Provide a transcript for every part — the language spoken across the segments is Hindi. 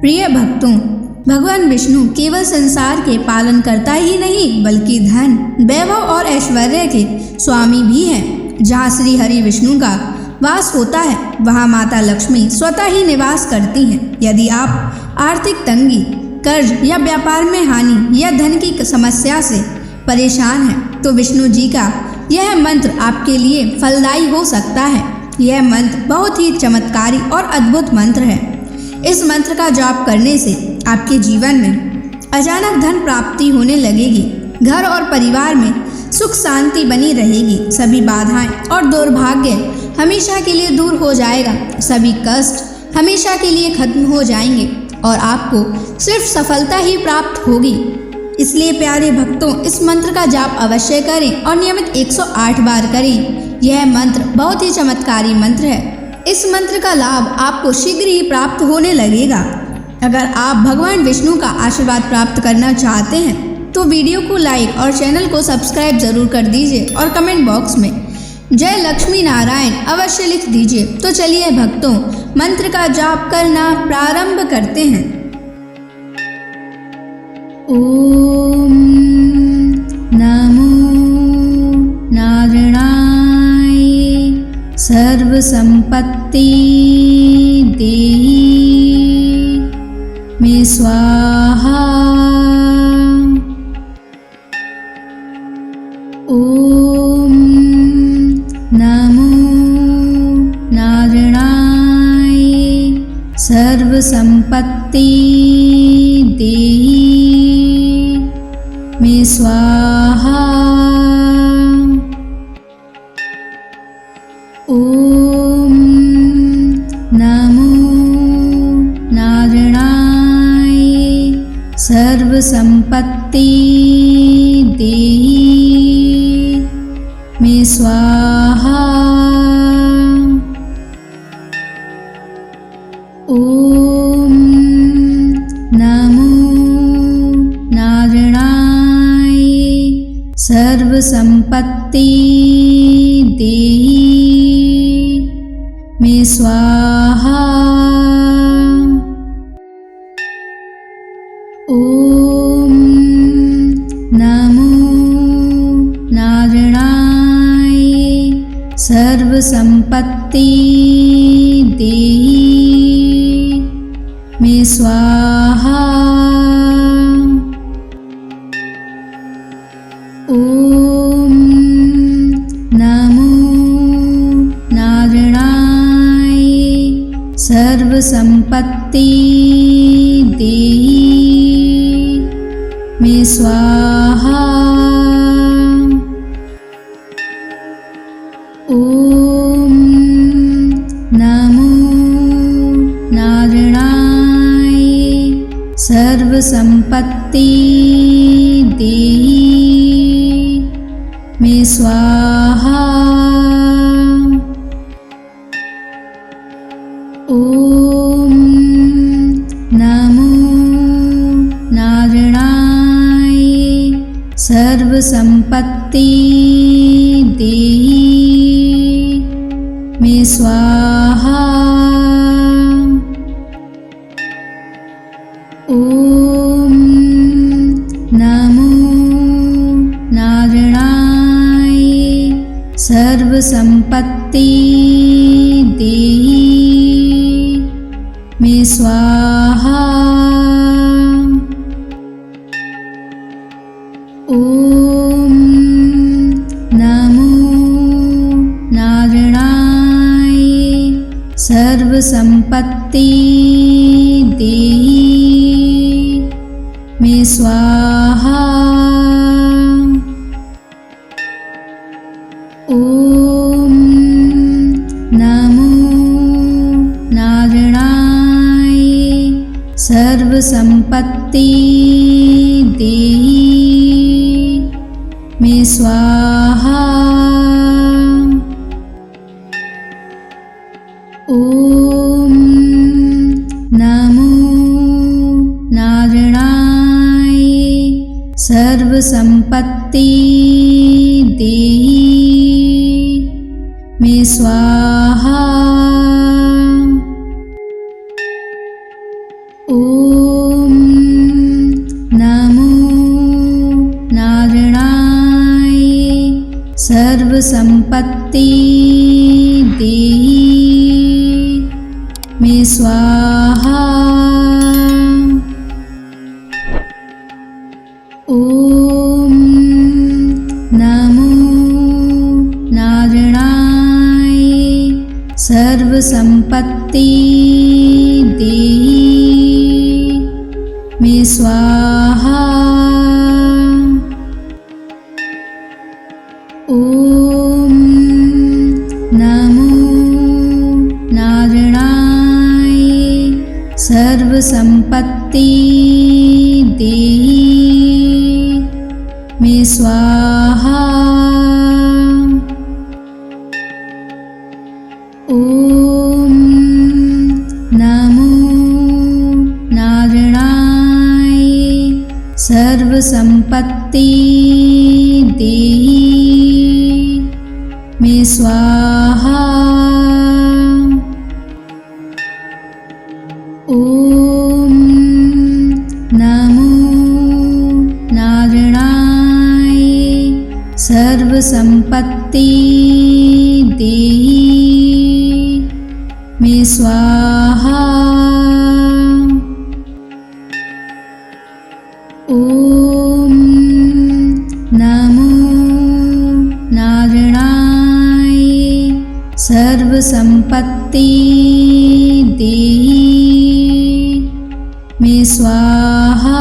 प्रिय भक्तों, भगवान विष्णु केवल संसार के पालन करता ही नहीं बल्कि धन, वैभव और ऐश्वर्य के स्वामी भी हैं। जहाँ श्री हरि विष्णु का वास होता है वहाँ माता लक्ष्मी स्वतः ही निवास करती हैं। यदि आप आर्थिक तंगी, कर्ज या व्यापार में हानि या धन की समस्या से परेशान हैं तो विष्णु जी का यह मंत्र आपके लिए फलदायी हो सकता है। यह मंत्र बहुत ही चमत्कारी और अद्भुत मंत्र है। इस मंत्र का जाप करने से आपके जीवन में अचानक धन प्राप्ति होने लगेगी। घर और परिवार में सुख शांति बनी रहेगी। सभी बाधाएं और दुर्भाग्य हमेशा के लिए दूर हो जाएगा। सभी कष्ट हमेशा के लिए खत्म हो जाएंगे और आपको सिर्फ सफलता ही प्राप्त होगी। इसलिए प्यारे भक्तों, इस मंत्र का जाप अवश्य करें और नियमित 108 बार करें। यह मंत्र बहुत ही चमत्कारी मंत्र है। इस मंत्र का लाभ आपको शीघ्र ही प्राप्त होने लगेगा। अगर आप भगवान विष्णु का आशीर्वाद प्राप्त करना चाहते हैं तो वीडियो को लाइक और चैनल को सब्सक्राइब जरूर कर दीजिए और कमेंट बॉक्स में जय लक्ष्मी नारायण अवश्य लिख दीजिए। तो चलिए भक्तों, मंत्र का जाप करना प्रारंभ करते हैं। ओम नमो नारायणाय सर्व संपत्ति देहि मे स्वाहा। ओम नमो नारायणाय सर्व संपत्ति देहि मे स्वाहा। ओम नमो नारायणाय सर्व संपत्ति देहि मे स्वाहा। ओम नमो नारायणाय सर्व संपत्ति देहि मे स्वाहा। ओम नमो नारायणाय सर्व संपत्ति देहि मे स्वाहा। ओम नमो नारायणाय सर्व संपत्ति देहि मे स्वाहा। ओम नमो नारायणाय सर्व संपत्ति देहि मे स्वाहा। ओम नमो नारायणाय सर्व संपत्ति देहि मे स्वाहा। ओम नमो नारायणाय सर्व संपत्ति देहि मे स्वाहा। ओम नमो नारायणाय सर्व संपत्ति देहि मे स्वाहा। ओम नमो नारायणाय सर्व संपत्ति देहि मे स्वाहा। ओम नमो नारायणाय सर्व संपत्ति देहि मे स्वाहा। ओम सर्वसंपत्ति देहि मे स्वाहा। ओम नमो नारायणाय सर्वसंपत्ति देहि मे स्वाहा। ओम नमो नारायणाय सर्वसंपत्ति देहि मे स्वाहा। ओम नमो नारायणाय सर्वसंपत्ति देहि मे स्वाहा। ओम नमो नारायणाय सर्वसंपत्ति देहि मे स्वाहा। ओम नमो नारायणाय सर्वसंपत्ति देहि मे स्वाहा।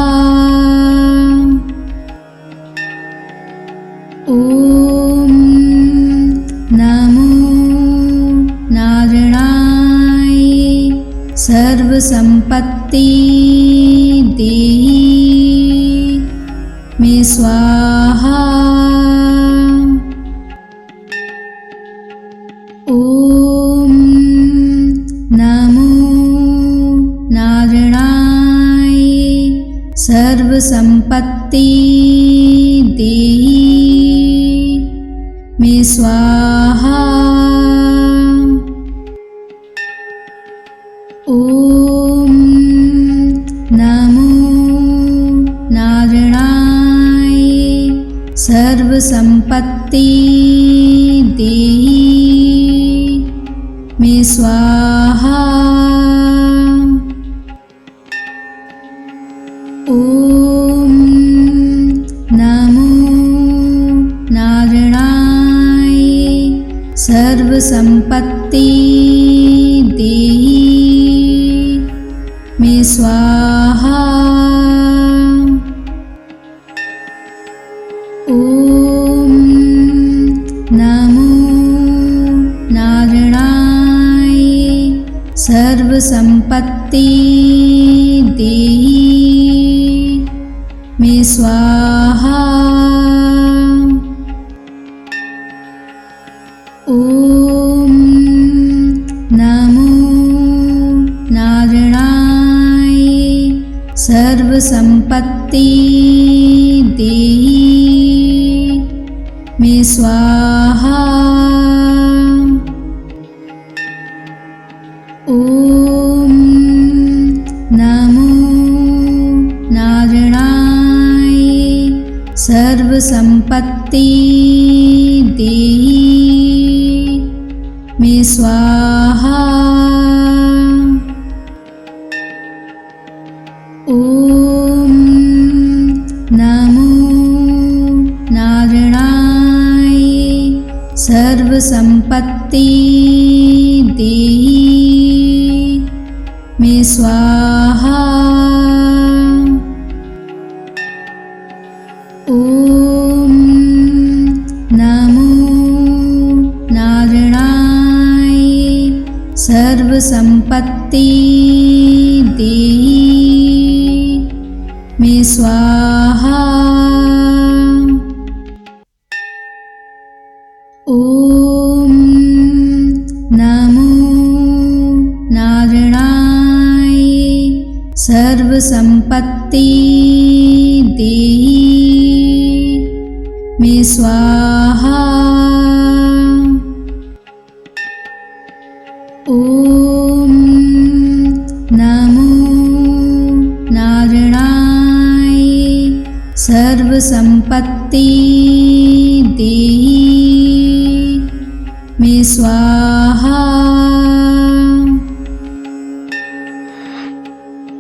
ओम नमो नारायणाय सर्वसंपत्ति देहि मे स्वाहा। ओम नमो नारायणाय सर्वसंपत्ति देहि मे स्वाहा। ओम नमो नारायणाय सर्वसंपत्ति देहि मे स्वाहा। ओम नमो नारायणाय सर्वसंपत्ति देहि मे स्वाहा। ओम नमो नारायणाय सर्वसंपत्ति देहि मे स्वाहा। ओम नमो नारायणाय सर्वसंपत्ति देहि मे स्वाहा। ओम नमो नारायणाय सर्वसंपत्ति देहि मे स्वाहा। ओम नमो नारायणाय सर्वसंपत्ति देहि मे स्वाहा। ओम नमो नारायणाय सर्वसंपत्ति देहि मे स्वाहा। ओम नमो नारायणाय सर्वसंपत्ति देहि मे स्वाहा। ओम नमो नारायणाय सर्वसंपत्ति देहि स्वाहा।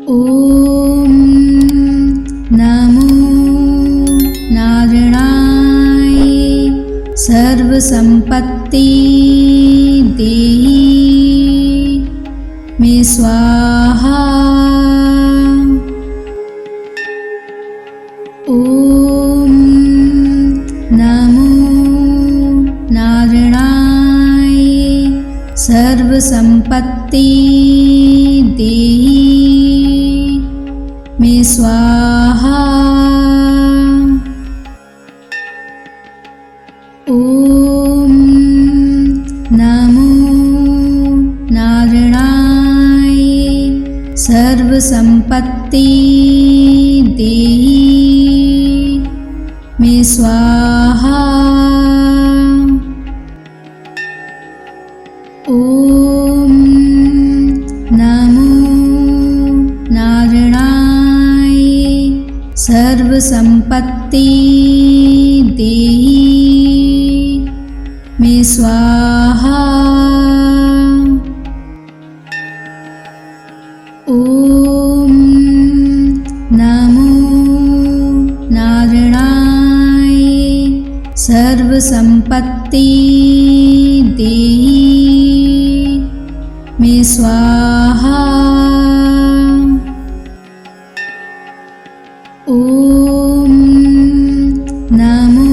ओम नमो नारायणाय सर्वसंपत्ति देहि मे स्वाहा। ओम नमो नारायणाय सर्वसंपत्ति देहि मे स्वाहा। ओम नमो नारायणाय सर्वसंपत्ति देहि मे स्वाहा। ओम नमो नारायणाय सर्वसंपत्ति देहि मे स्वाहा। ओम नमो नारायणाय सर्वसंपत्ति देहि मे स्वाहा। ओम नमो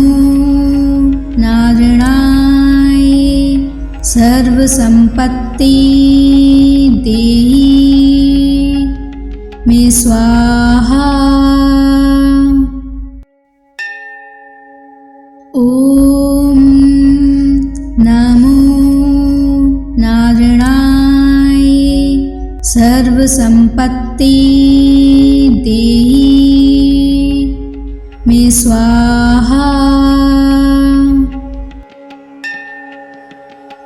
नारायणाय सर्वसंपत्ति देहि मे स्वाहा। ओम नमो नारायणाय सर्वसंपत्ति देहि मे स्वाहा।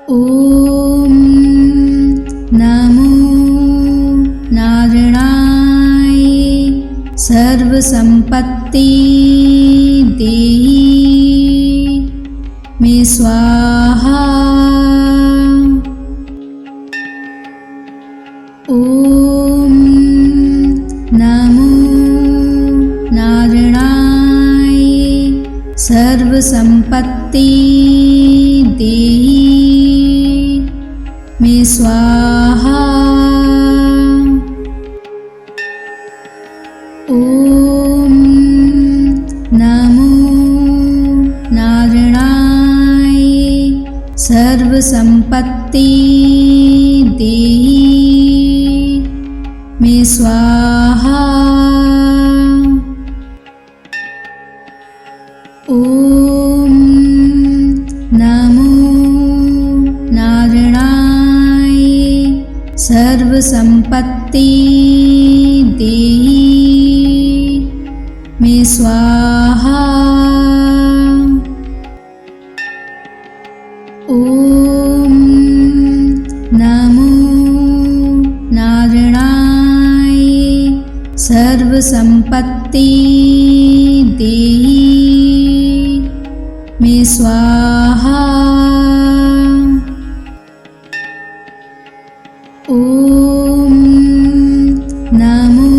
ओम नमो नारायणाय सर्वसंपत्ति देहि मे स्वाहा। ओम नमो नारायणाय सर्वसंपत्ति देहि मे स्वाहा। ओम नमो नारायणाय सर्वसंपत्ति देहि मे स्वाहा। ओम नमो नारायणाय सर्वसंपत्ति देहि मे स्वाहा। ओम नमो नारायणाय सर्वसंपत्ति देहि मे स्वाहा। ओम नमो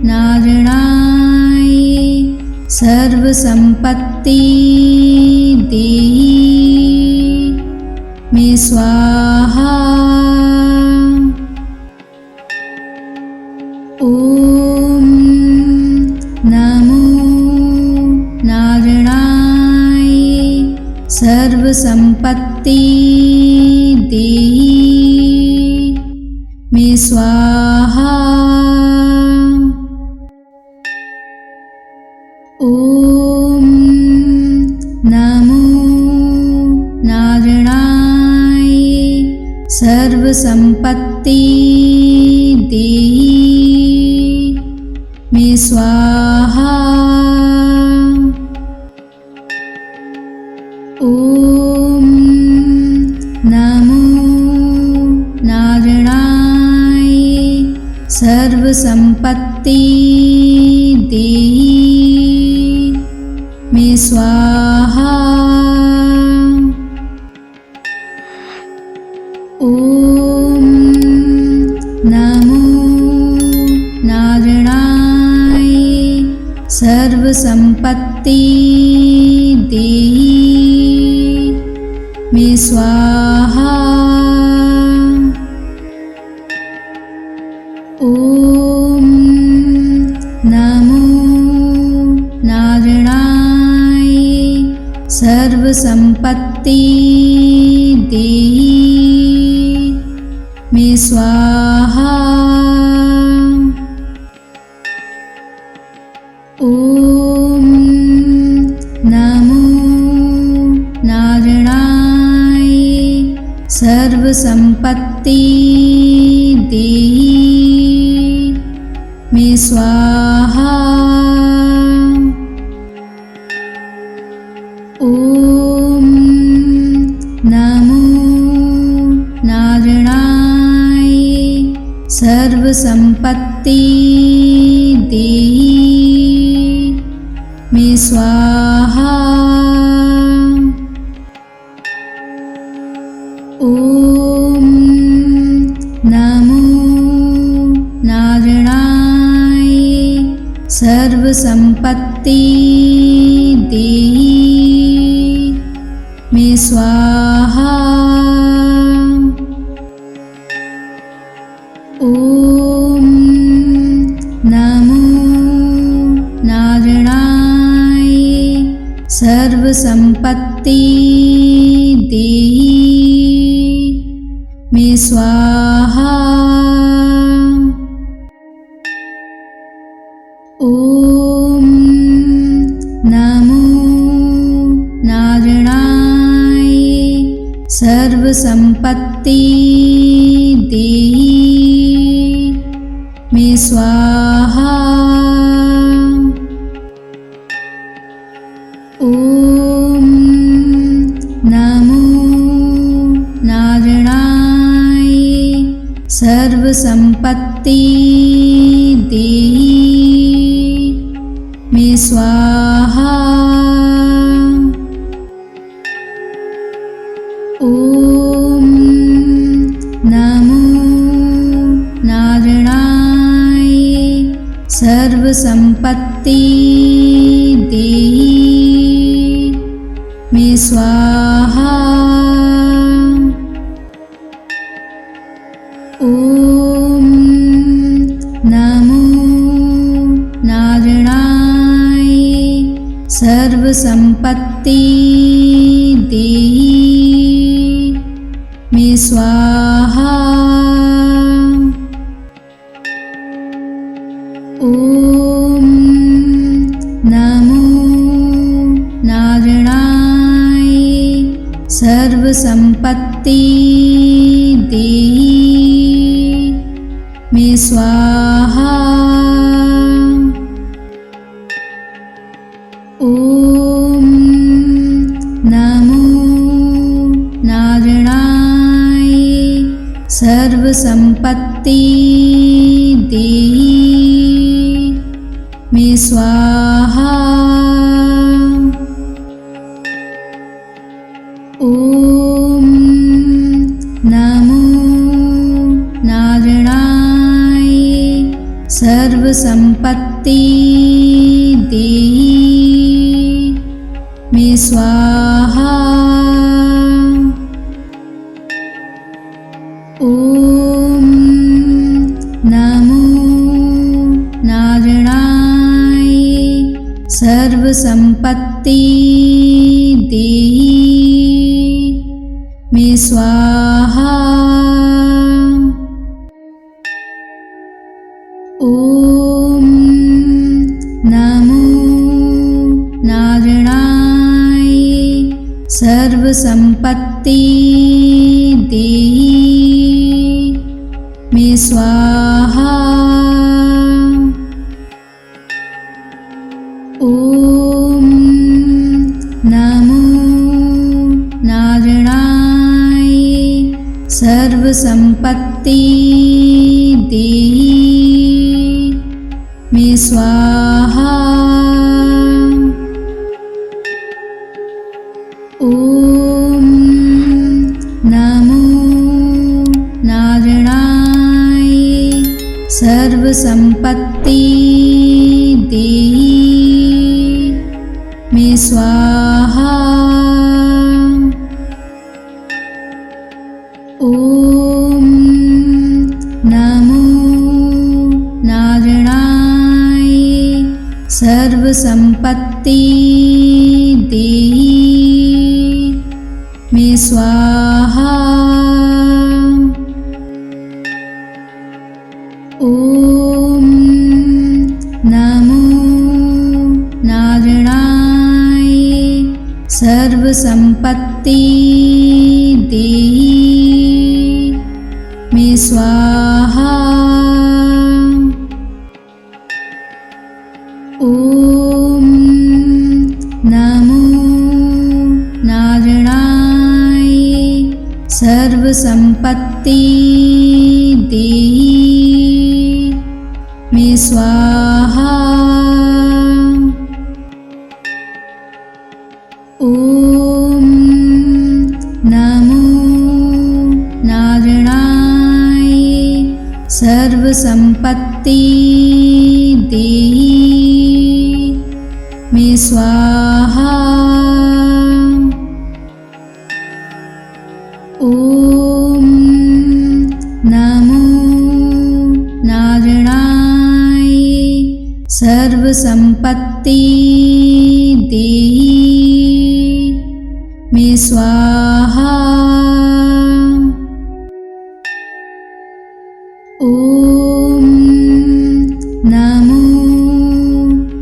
नारायणाय सर्वसंपत्ति देहि मे स्वाहा। ओम नमो नारायणाय सर्वसंपत्ति देहि मे स्वाहा। ओम नमो नारायणाय सर्वसंपत्ति देहि मे स्वाहा। ओम नमो नारायणाय सर्वसंपत्ति देहि मे स्वाहा। संपत्ति देहि मे स्वाहा। ओम नमो नारायणाय सर्व संपत्ति देहि मे स्वाहा। ओम नमो नारायणाय सर्व संपत्ति देहि मे स्वाहा। ओम नमो नारायणाय सर्व संपत्ति देहि मे स्वाहा। ओम नमो नारायणाय सर्व संपत्ति देहि मे स्वाहा। ओम नमो नारायणाय सर्व संपत्ति देहि मे स्वाहा। ओम नमो नारायणाय सर्व संपत्ति देहि मे स्वाहा। ओम नमो नारायणाय सर्व संपत्ति देहि मे स्वाहा। ओम नमो नारायणाय सर्व संपत्ति देहि मे स्वाहा। ओम नमो नारायणाय सर्व संपत्ति देहि मे स्वाहा। ओम नमो नारायणाय सर्व संपत्ति देहि मे स्वाहा। ओम नमो नारायणाय सर्व संपत्ति देहि मे स्वाहा। ओम नमो नारायणाय सर्व संपत्ति देहि मे स्वाहा। ओम नमो नारायणाय सर्व संपत्ति देहि मे स्वाहा। ओम नमो नारायणाय सर्व संपत्ति देहि मे स्वाहा। ओम नमो नारायणाय सर्व संपत्ति देहि मे स्वाहा। ओम नमो नारायणाय सर्व संपत्ति देहि स्वाहा। ओम नमो नारायणाय सर्वसंपत्ति देहि मे स्वाहा। ओम नमो नारायणाय सर्वसंपत्ति देहि मे स्वाहा। ओम नमो नारायणाय सर्वसंपत्ति देहि मे स्वाहा। ओम नमो नारायणाय सर्वसंपत्ति देहि मे स्वाहा। ओम नमो नारायणाय सर्वसंपत्ति देहि मे स्वाहा। ओम नमो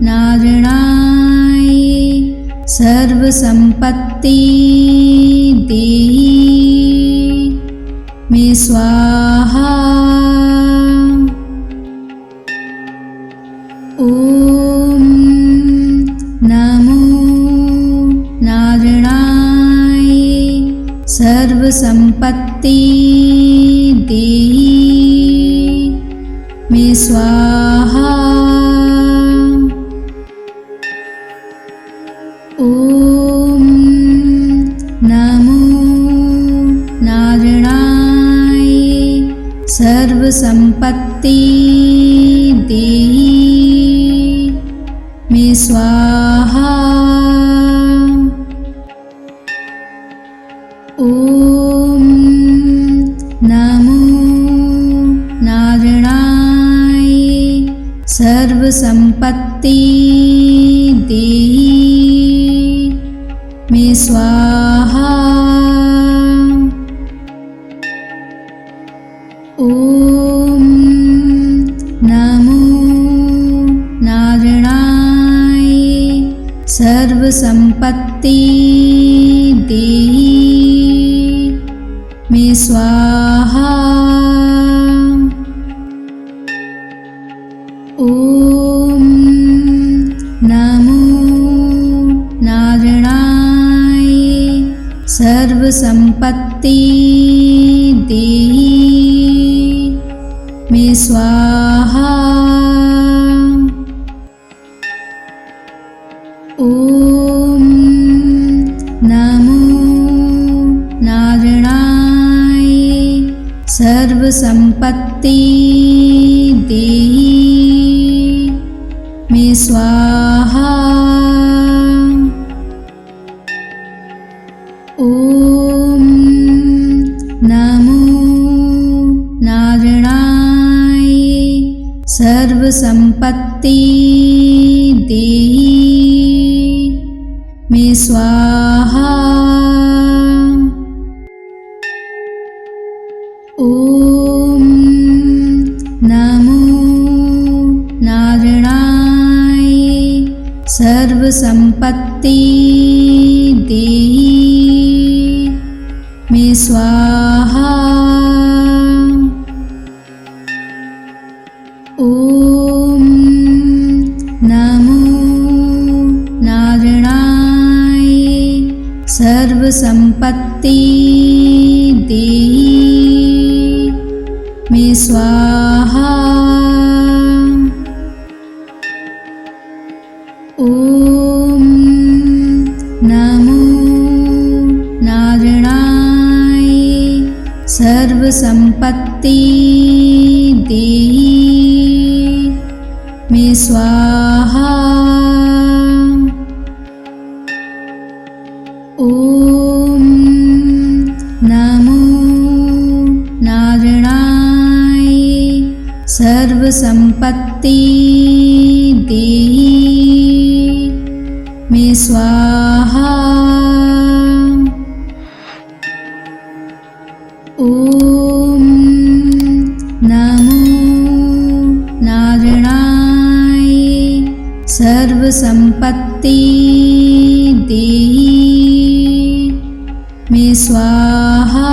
नारायणाय सर्वसंपत्ति देहि मे स्वाहा। ओम नमो नारायणाय सर्वसंपत्ति देहि मे स्वाहा। ओम नमो नारायणाय सर्वसंपत्ति देहि मे स्वाहा। ओम नमो नारायणाय सर्वसंपत्ति देहि मे स्वाहा। ओम नमो नारायणाय सर्वसंपत्ति देहि मे स्वाहा। ओम नमो नारायणाय सर्वसंपत्ति देहि मे स्वाहा। ओम नमो नारायणाय सर्वसंपत्ति देहि मे स्वाहा। ओम नमो नारायणाय सर्वसंपत्ति देहि मे स्वाहा। ओम नमो नारायणाय सर्वसंपत्ति देहि मे स्वाहा। ओम नमो नारायणाय सर्वसंपत्ति देहि मे स्वाहा। ओम नमो नारायणाय सर्वसंपत्ति देहि मे स्वाहा। संपत्ति देहि मे स्वाहा। ओम नमो नारायणाय सर्व संपत्ति देहि मे स्वाहा।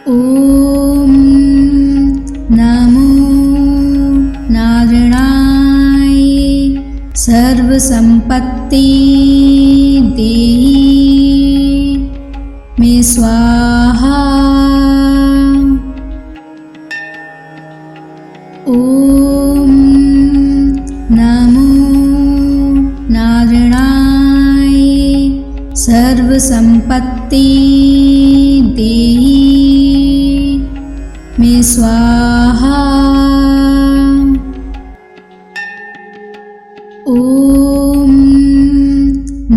ओम नमो नारायणाय सर्व संपत्ति देहि मे स्वाहा। ओम नमो नारायणाय सर्व संपत्ति देहि मे स्वाहा। ओम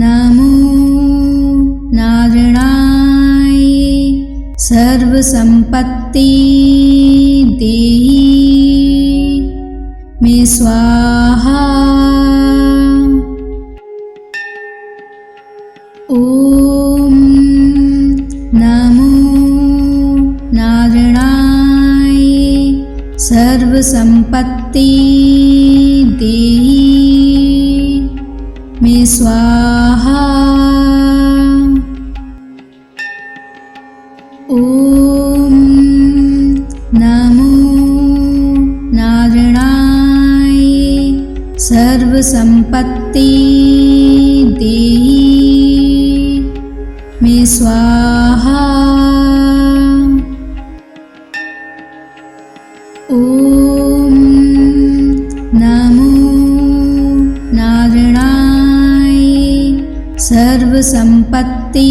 नमो नारायणाय सर्व संपत्ति देहि मे स्वाहा। ओम नमो नारायणाय सर्व संपत्ति देहि मे स्वाहा। ओम नमो नारायणाय सर्व संपत्ति देहि मे स्वाहा। ओम नमो नारायणाय सर्व संपत्ति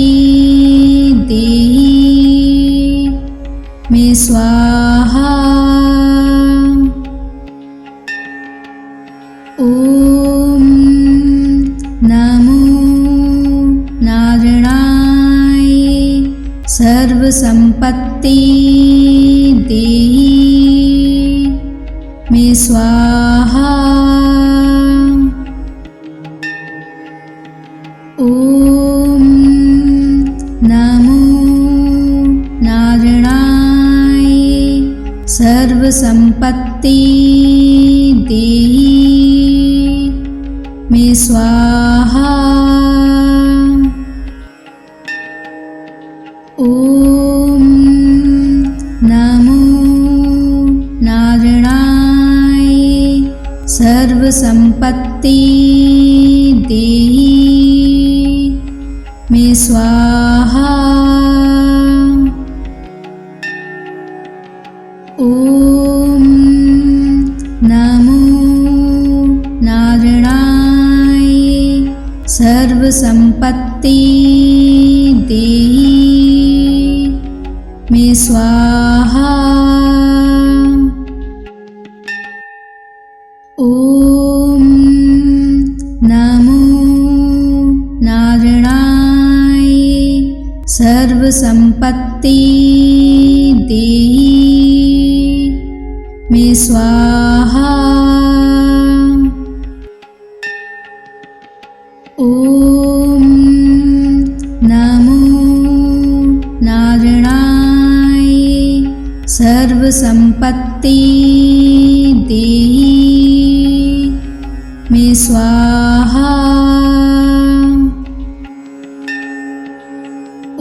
देहि मे स्वाहा। ओम नमो नारायणाय सर्व संपत्ति देहि मे स्वाहा। ओम नमो नारायणाय सर्व संपत्ति देहि मे स्वाहा। ओम नमो नारायणाय सर्व संपत्ति देहि मे स्वाहा। ओम नमो नारायणाय सर्व संपत्ति देहि मे स्वाहा। ओम नमो नारायणाय सर्व संपत्ति देहि मे स्वाहा। ओम नमो नारायणाय सर्व संपत्ति देहि मे स्वाहा।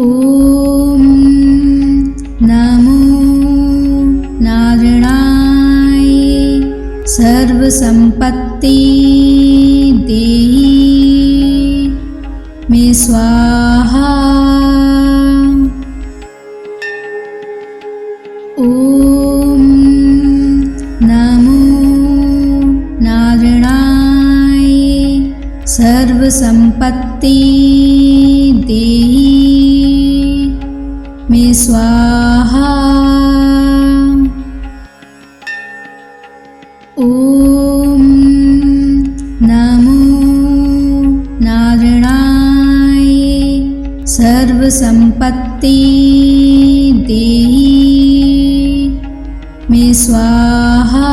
ओम नमो नारायणाय सर्व संपत्ति देहि मे स्वाहा। ओम नमो नारायणाय सर्व संपत्ति देहि मे स्वाहा। ओम नमो नारायणाय सर्व संपत्ति देहि स्वाहा।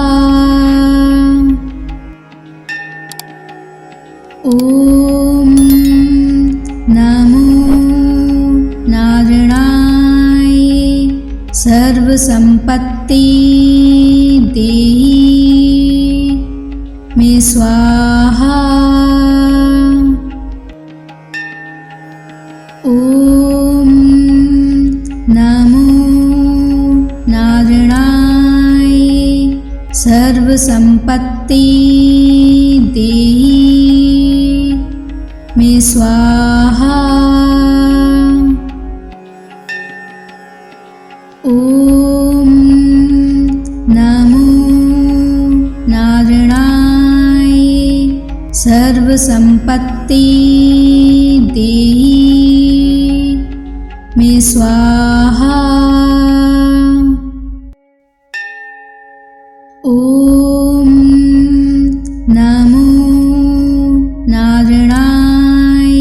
ओम नमो नारायणाय सर्वसंपत्ति देहि मे स्वाहा। ओम नमो नारायणाय सर्वसंपत्ति देहि मे स्वाहा। ओम नमो नारायणाय सर्वसंपत्ति देहि मे स्वाहा। ओम नमो नारायणाय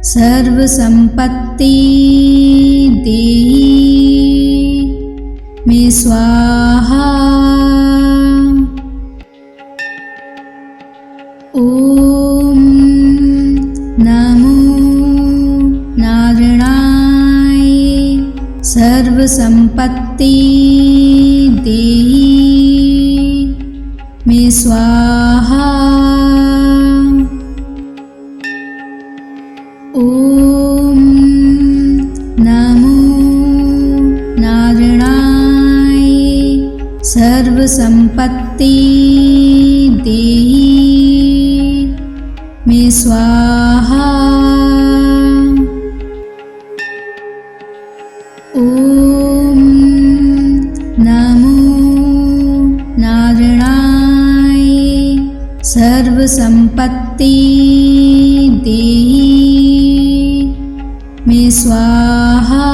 सर्वसंपत्ति देहि मे स्वाहा। ओम नमो नारायणाय सर्वसंपत्ति देहि मे स्वाहा। ओम नमो नारायणाय सर्वसंपत्ति देहि मे स्वाहा। ओम नमो नारायणाय सर्वसंपत्ति देहि मे स्वाहा।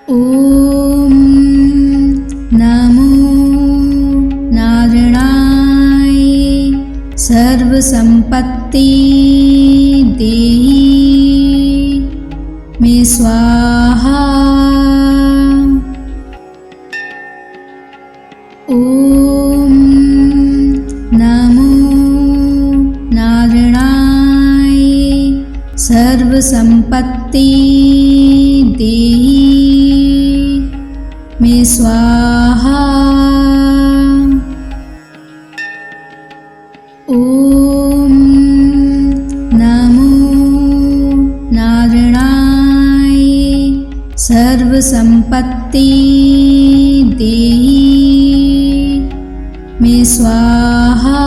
ओम नमो नारायणाय सर्वसंपत्ति देहि मे स्वाहा। ओम नमो नारायणाय सर्वसंपत्ति देहि मे स्वाहा। ओम नमो नारायणाय सर्वसंपत्ति देहि मे स्वाहा।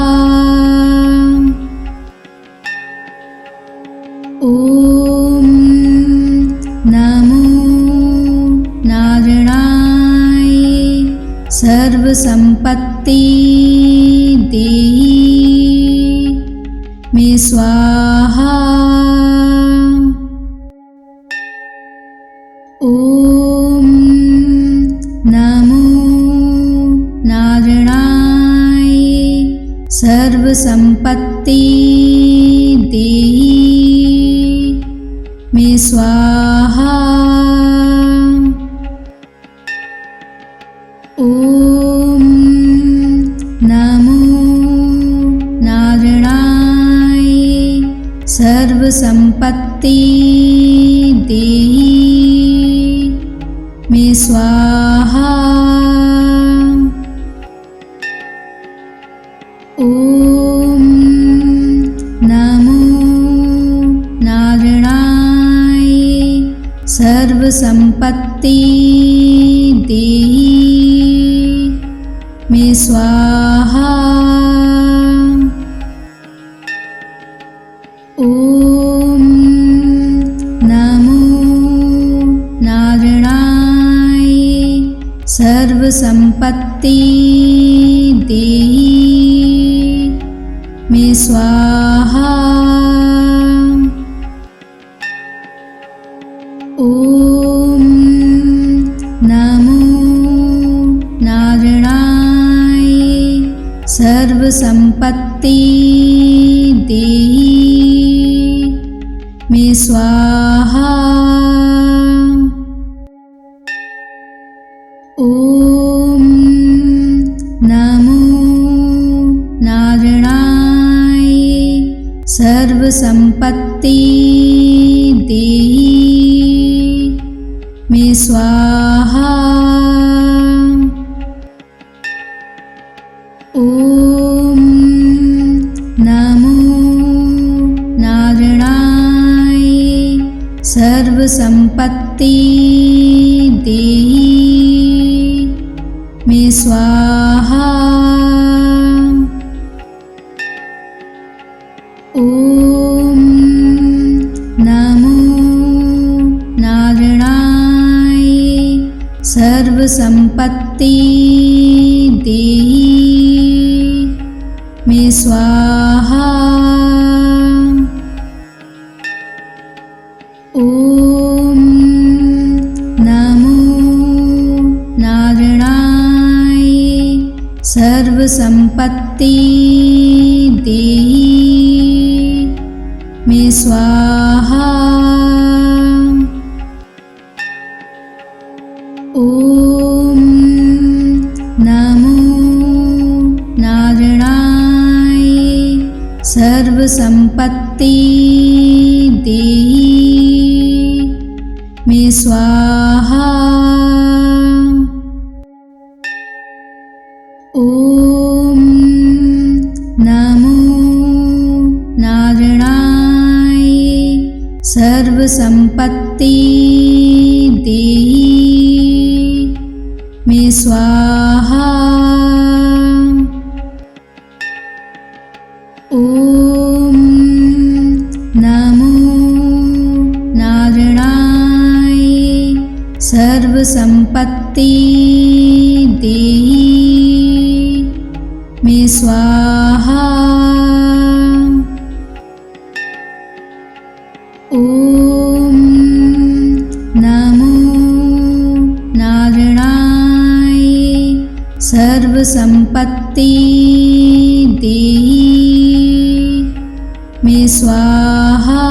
ओम नमो नारायणाय सर्वसंपत्ति देहि मे स्वाहा। ओम नमो नारायणाय सर्वसंपत्ति देहि मे स्वाहा। ओम नमो नारायणाय सर्वसंपत्ति देहि मे स्वाहा। ओम नमो नारायणाय सर्वसंपत्ति देहि मे स्वाहा। ओम नमो नारायणाय सर्वसंपत्ति देहि मे स्वाहा। ओम नमो नारायणाय सर्वसंपत्ति देहि मे स्वाहा। सर्वसंपत्ति देहि मे स्वाहा। ओम नमो नारायणाय। सर्वसंपत्ति देहि मे स्वाहा। ओम नमो नारायणाय। सर्वसंपत्ति देहि मे स्वाहा। ओम नमो नारायणाय। सर्वसंपत्ति देहि मे स्वाहा। ओम नमो नारायणाय। सर्वसंपत्ति देहि मे स्वाहा। ओम नमो नारायणाय। सर्वसंपत्ति देहि मे स्वाहा। ओम नमो नारायणाय। सर्वसंपत्ति देहि मे स्वाहा। ओम नमो नारायणाय। सर्वसंपत्ति देहि मे स्वाहा।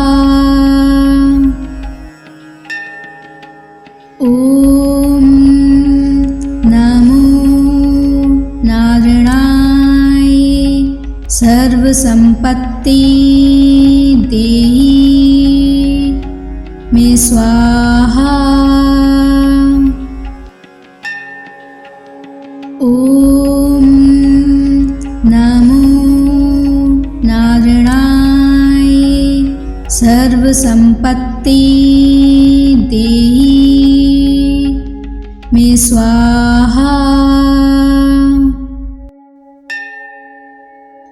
ओम नमो नारायणाय। सर्वसंपत्ति देहि मे स्वाहा। ओम नमो नारायणाय। सर्वसंपत्ति देहि मे स्वाहा।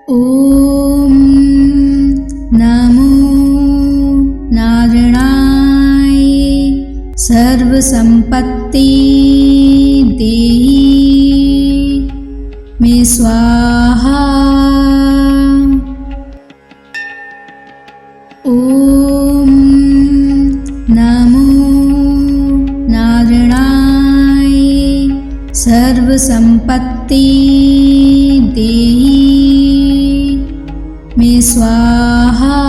ओम नमो नारायणाय। सर्वसंपत्ति देहि मे स्वाहा। ओम नमो नारायणाय। सर्वसंपत्ति देहि मे स्वाहा।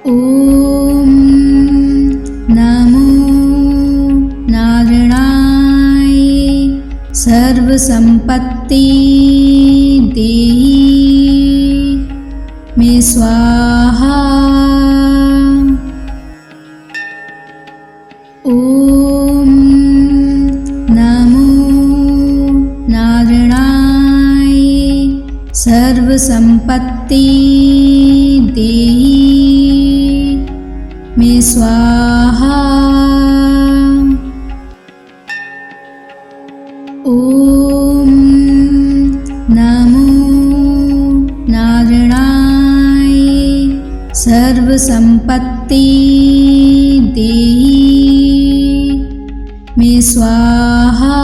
ओम नमो नारायणाय। सर्वसंपत्ति देहि मे स्वाहा। ओम नमो नारायणाय। सर्वसंपत्ति देहि मे स्वाहा। ओम नमो नारायणाय। सर्वसंपत्ति देहि मे स्वाहा।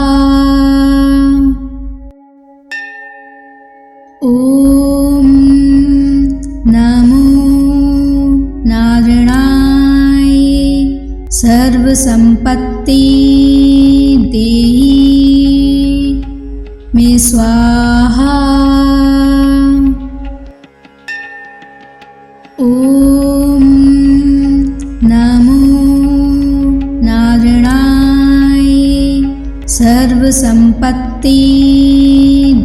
ओम नमो नारायणाय। सर्वसंपत्ति देहि मे स्वाहा। ओम नमो नारायणाय। सर्वसंपत्ति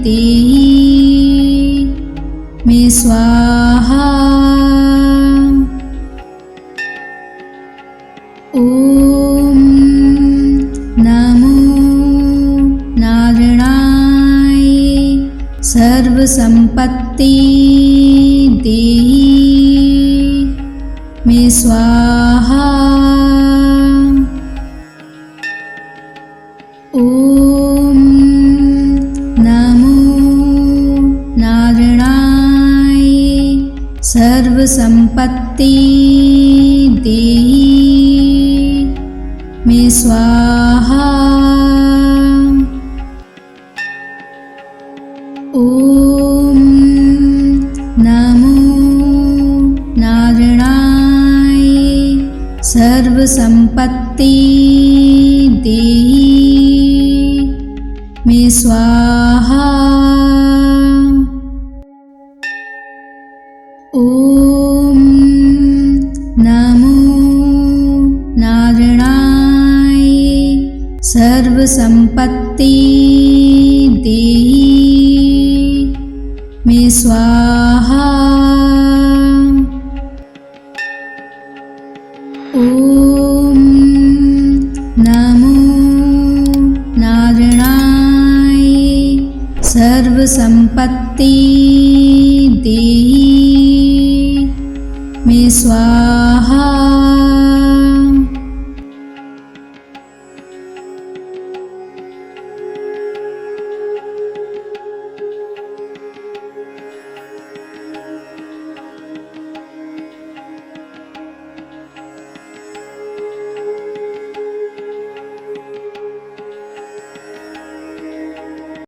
देहि स्वाहा। ओम नमो नारायणाय सर्वसंपत्ति देहि मे स्वाहा। ओम नमो नारायणाय सर्वसंपत्ति देहि मे स्वाहा। ओम नमो नारायणाय सर्वसंपत्ति देहि मे स्वाहा। ओम नमो नारायणाय सर्वसंपत्ति देहि मे स्वाहा। ओम नमो नारायणाय सर्वसंपत्ति देहि मे स्वाहा।